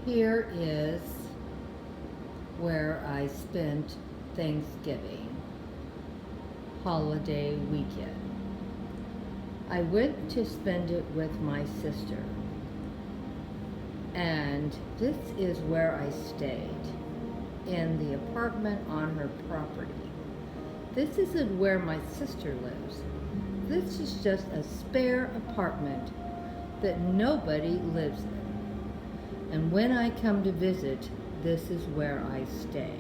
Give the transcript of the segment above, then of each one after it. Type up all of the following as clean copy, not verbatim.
Here is where I spent Thanksgiving holiday weekend. I went to spend it with my sister, and this is where I stayed, in the apartment on her property. This isn't where my sister lives. This is just a spare apartment that nobody lives in. And when I come to visit, this is where I stay.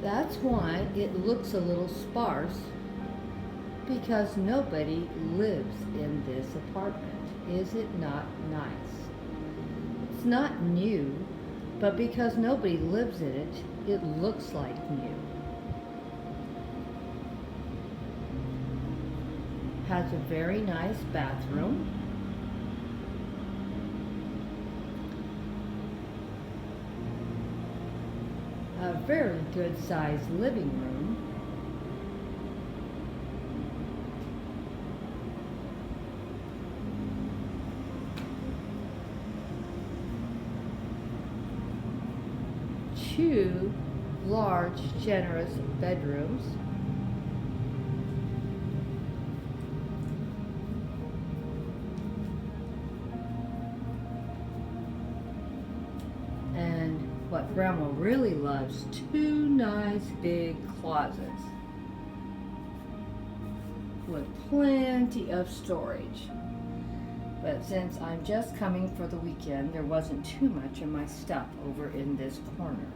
That's why it looks a little sparse, because nobody lives in this apartment. Is it not nice? It's not new, but because nobody lives in it, it looks like new. Has a very nice bathroom. A very good sized living room. Two large, generous bedrooms. And what Grandma really loves, two nice big closets with plenty of storage. But since I'm just coming for the weekend, there wasn't too much of my stuff over in this corner.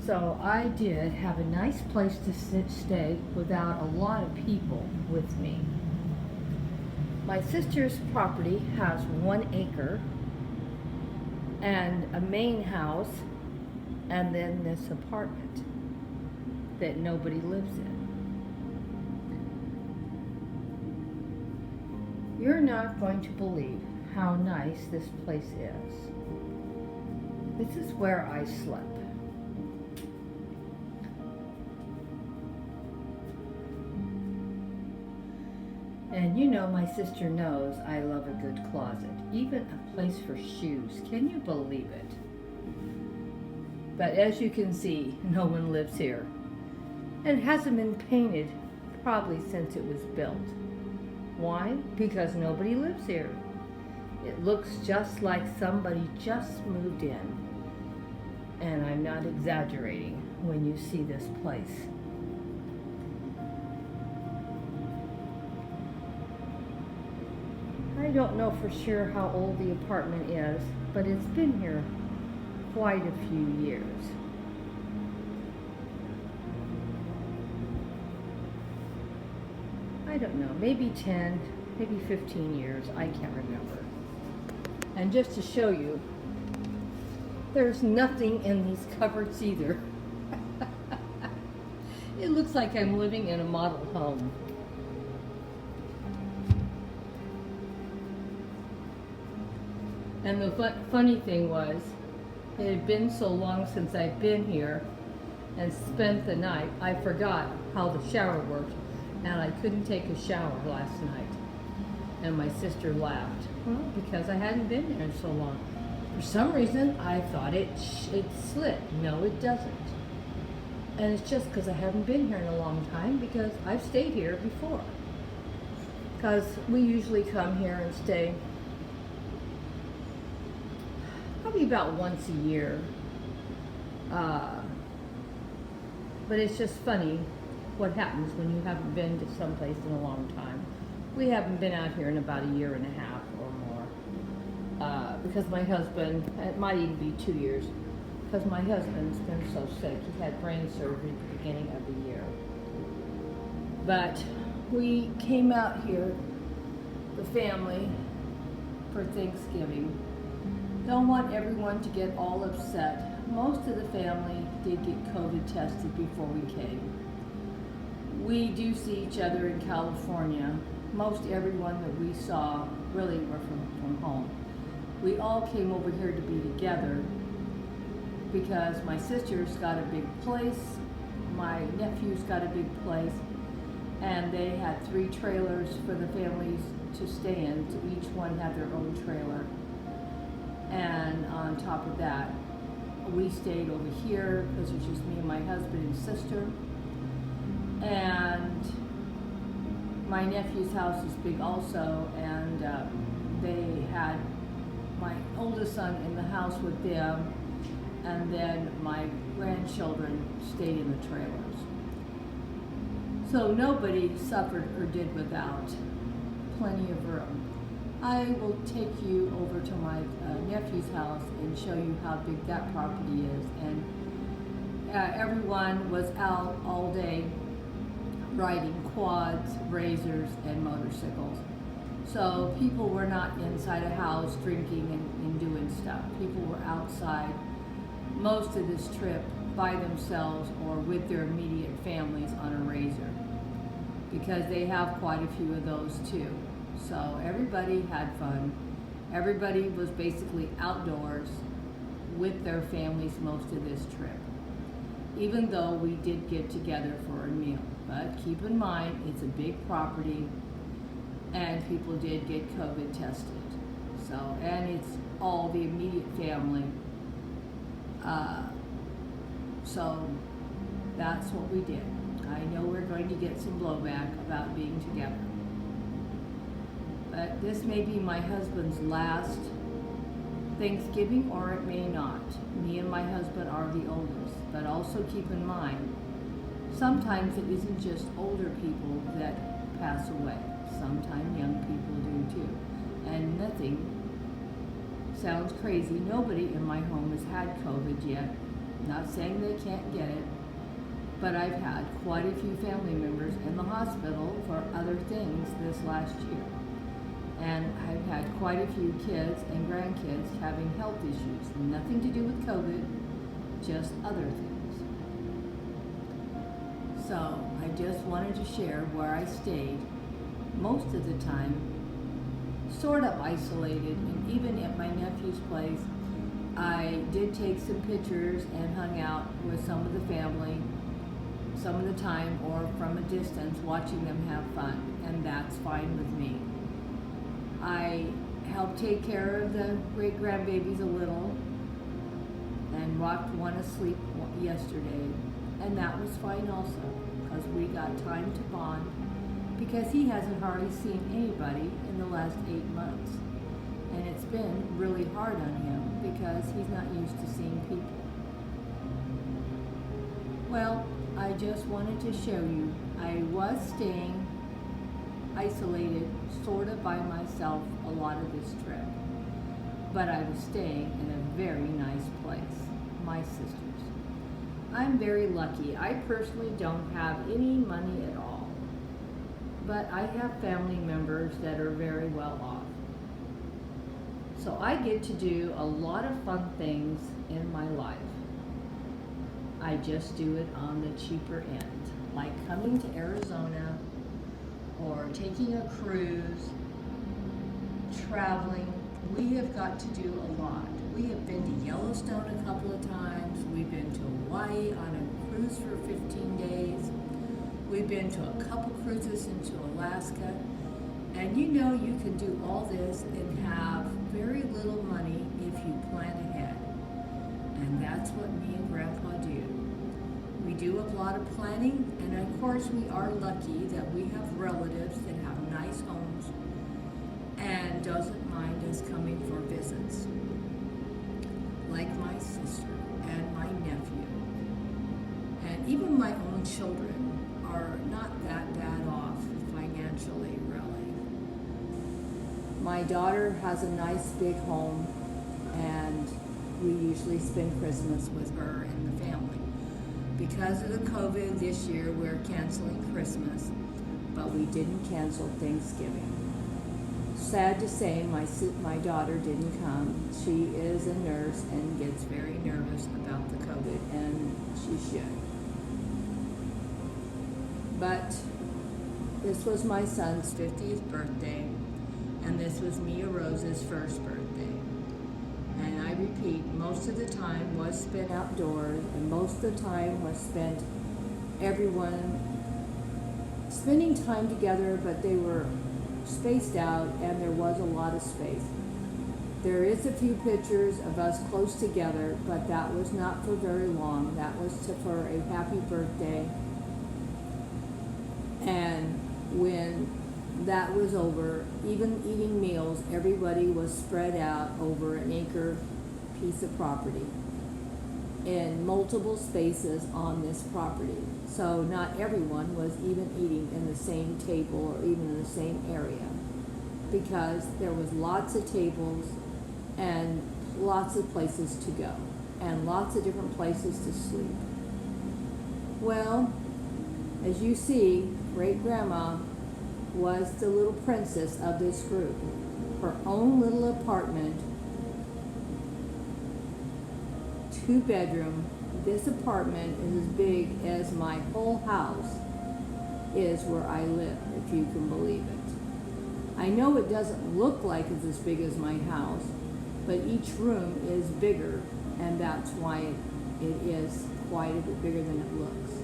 So I did have a nice place to stay without a lot of people with me. My sister's property has 1 acre and a main house, and then this apartment that nobody lives in. You're not going to believe how nice this place is. This is where I slept. And you know, my sister knows I love a good closet, even a place for shoes. Can you believe it? But as you can see, no one lives here. And it hasn't been painted probably since it was built. Why? Because nobody lives here. It looks just like somebody just moved in. And I'm not exaggerating when you see this place. I don't know for sure how old the apartment is, but it's been here quite a few years. I don't know, maybe 10, maybe 15 years, I can't remember. And just to show you, there's nothing in these cupboards either. It looks like I'm living in a model home. And the funny thing was, it had been so long since I'd been here and spent the night, I forgot how the shower worked, and I couldn't take a shower last night. And my sister laughed, well, because I hadn't been here in so long. For some reason, I thought it slid. No, it doesn't. And it's just because I haven't been here in a long time, because I've stayed here before. Because we usually come here and stay probably about once a year. But it's just funny what happens when you haven't been to someplace in a long time. We haven't been out here in about a year and a half or more. Because my husband, it might even be 2 years, because my husband's been so sick. He had brain surgery at the beginning of the year. But we came out here, the family, for Thanksgiving. Don't want everyone to get all upset. Most of the family did get COVID tested before we came. We do see each other in California. Most everyone that we saw really were from home. We all came over here to be together because my sister's got a big place, my nephew's got a big place, and they had 3 trailers for the families to stay in. So each one had their own trailer. And on top of that, we stayed over here because it was just me and my husband and sister. And my nephew's house is big also, and they had my oldest son in the house with them, and then my grandchildren stayed in the trailers. So nobody suffered or did without. Plenty of room. I will take you over to my nephew's house and show you how big that property is. And everyone was out all day riding quads, razors, and motorcycles. So people were not inside a house drinking and doing stuff. People were outside most of this trip by themselves or with their immediate families on a razor, because they have quite a few of those too. So everybody had fun. Everybody was basically outdoors with their families most of this trip, even though we did get together for a meal. But keep in mind, it's a big property and people did get COVID tested. So, and it's all the immediate family. So that's what we did. I know we're going to get some blowback about being together. But this may be my husband's last Thanksgiving, or it may not. Me and my husband are the oldest. But also keep in mind, sometimes it isn't just older people that pass away. Sometimes young people do too. And nothing sounds crazy. Nobody in my home has had COVID yet. Not saying they can't get it. But I've had quite a few family members in the hospital for other things this last year. And I've had quite a few kids and grandkids having health issues. Nothing to do with COVID, just other things. So I just wanted to share where I stayed most of the time, sort of isolated, and even at my nephew's place, I did take some pictures and hung out with some of the family some of the time, or from a distance, watching them have fun, and that's fine with me. I helped take care of the great grandbabies a little and rocked one asleep yesterday, and that was fine also, because we got time to bond, because he hasn't hardly seen anybody in the last 8 months, and it's been really hard on him because he's not used to seeing people. Well, I just wanted to show you, I was staying isolated, sort of by myself a lot of this trip. But I was staying in a very nice place, my sister's. I'm very lucky. I personally don't have any money at all. But I have family members that are very well off. So I get to do a lot of fun things in my life. I just do it on the cheaper end, like coming to Arizona, or taking a cruise, traveling. We have got to do a lot. We have been to Yellowstone a couple of times. We've been to Hawaii on a cruise for 15 days. We've been to a couple cruises into Alaska. And you know you can do all this and have very little money if you plan ahead. And that's what me and Grandpa do. We do a lot of planning, and of course we are lucky that we have relatives that have nice homes and doesn't mind us coming for visits, like my sister and my nephew. And even my own children are not that bad off financially, really. My daughter has a nice big home, and we usually spend Christmas with her and the family. Because of the COVID this year, we're canceling Christmas, but we didn't cancel Thanksgiving. Sad to say, my daughter didn't come. She is a nurse and gets very nervous about the COVID, and she should. But this was my son's 50th birthday, and this was Mia Rose's first birthday. And I repeat, most of the time was spent outdoors, and most of the time was spent everyone spending time together, but they were spaced out and there was a lot of space. There is a few pictures of us close together, but that was not for very long. That was for a happy birthday. And when that was over, even eating meals, everybody was spread out over an acre piece of property in multiple spaces on this property. So not everyone was even eating in the same table or even in the same area, because there was lots of tables and lots of places to go and lots of different places to sleep. Well, as you see, great grandma was the little princess of this group. Her own little apartment, 2-bedroom. This apartment is as big as my whole house is where I live, if you can believe it. I know it doesn't look like it's as big as my house, but each room is bigger, and that's why it is quite a bit bigger than it looks.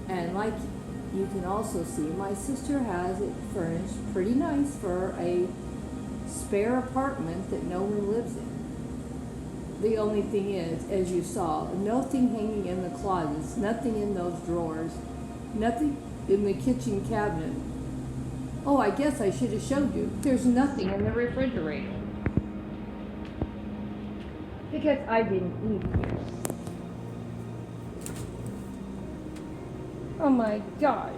And like you can also see, my sister has it furnished pretty nice for a spare apartment that no one lives in. The only thing is, as you saw, nothing hanging in the closets, nothing in those drawers, nothing in the kitchen cabinet. Oh, I guess I should have showed you. There's nothing in the refrigerator, because I didn't eat here. Oh my gosh.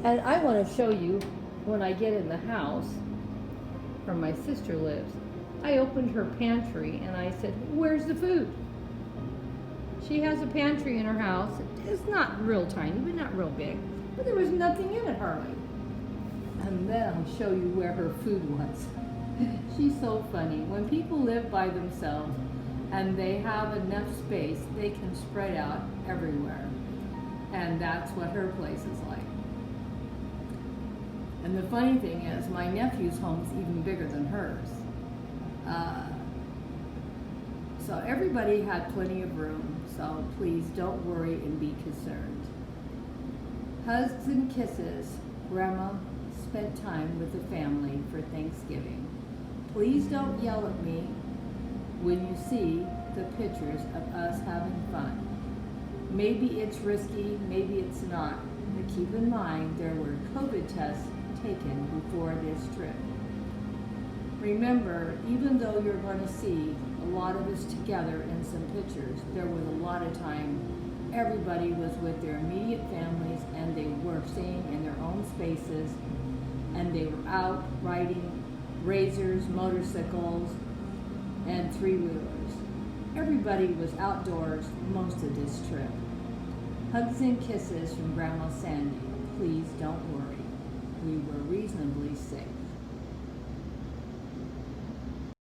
And I want to show you when I get in the house where my sister lives. I opened her pantry and I said, "Where's the food?" She has a pantry in her house. It's not real tiny, but not real big. But there was nothing in it hardly. And then I'll show you where her food was. She's so funny. When people live by themselves and they have enough space, they can spread out everywhere. And that's what her place is like. And the funny thing is, my nephew's home is even bigger than hers. So everybody had plenty of room, so please don't worry and be concerned. Hugs and kisses. Grandma spent time with the family for Thanksgiving. Please don't yell at me when you see the pictures of us having fun. Maybe it's risky, maybe it's not, but keep in mind there were COVID tests taken before this trip. Remember, even though you're going to see a lot of us together in some pictures, there was a lot of time everybody was with their immediate families and they were staying in their own spaces, and they were out riding razors, motorcycles, and 3-wheelers. Everybody was outdoors most of this trip. Hugs and kisses from Grandma Sandy. Please don't worry. We were reasonably safe.